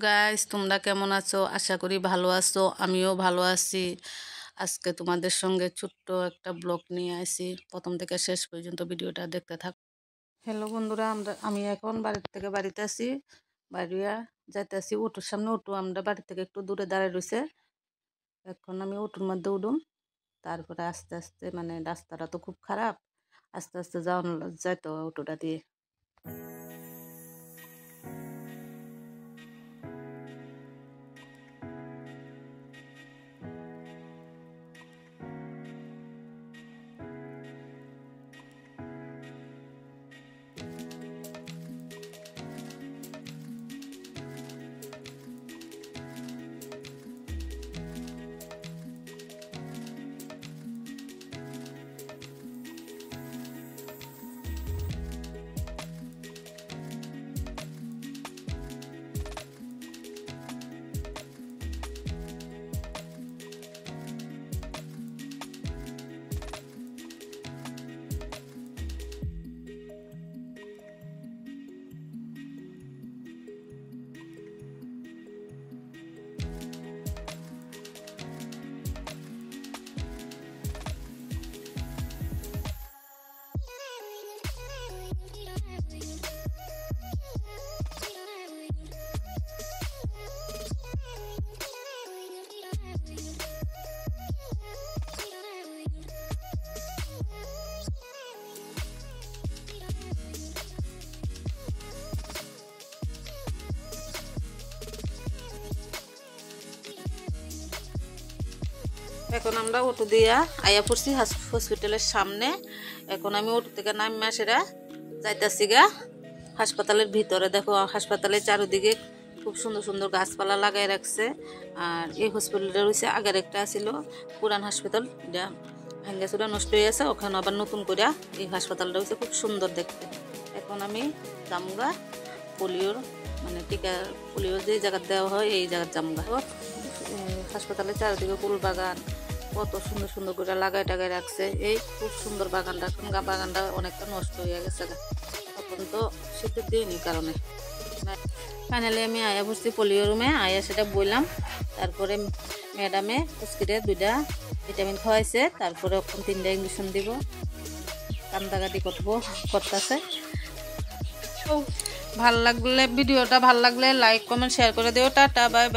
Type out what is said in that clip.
Guys, তোমরা কেমন আছো? আশা করি ভালো আছো। আমিও ভালো আছি। আজকে তোমাদের সঙ্গে ছোট্ট একটা ব্লগ নিয়ে আসি। প্রথম থেকে শেষ পর্যন্ত ভিডিওটা দেখতে থাক। হ্যালো বন্ধুরা, আমি এখন বাড়িতে আছি। বাড়িয়া যাইতে আছি অটোর সামনে। অটো আমরা বাড়ি থেকে একটু দূরে দাঁড়ায় রয়েছে। এখন আমি অটোর মধ্যে উঠুম। তারপরে আস্তে আস্তে, মানে রাস্তাটা তো খুব খারাপ, আস্তে আস্তে যাইতো অটোটা দিয়ে। এখন আমরা অটো দিয়া আয়া পড়ছি হসপিটালের সামনে। এখন আমি অটো থেকে নামে সেরা যাইতাছি গা হাসপাতালের ভিতরে। দেখো, হাসপাতালের চারিদিকে খুব সুন্দর সুন্দর গাছপালা লাগাই রাখছে। আর এই হসপিটালটা রয়েছে, আগের একটা ছিল পুরান হাসপাতাল, এটা ভেঙ্গে চুরা নষ্ট হয়ে আছে। ওখানে আবার নতুন করে এই হাসপাতালটা রয়েছে, খুব সুন্দর দেখতে। এখন আমি জামগা পোলিওর, মানে টিকা, পোলিও যে জায়গা দেওয়া হয় এই জায়গার জামগা। হাসপাতালের চারিদিকে ফুল বাগান কত সুন্দর সুন্দর করে লাগাই টাগাই রাখছে। এই খুব সুন্দর বাগানটা, বাগানটা অনেকটা নষ্ট হয়ে গেছে এখন তো শীতের দিন, এই কারণে। ফাইনালি আমি আয়া বসছি পোলিও রুমে। আয়া সেটা বললাম। তারপরে ম্যাডামে পুষ্কিরে 2টা ভিটামিন খাওয়াইছে। তারপরে ওখান 3টা ইঞ্জেকশন দিব। কান্দাকাটি করতেছে। ভিডিওটা ভাল লাগলে লাইক কমেন্ট শেয়ার করে দিও। Tata, bye bye.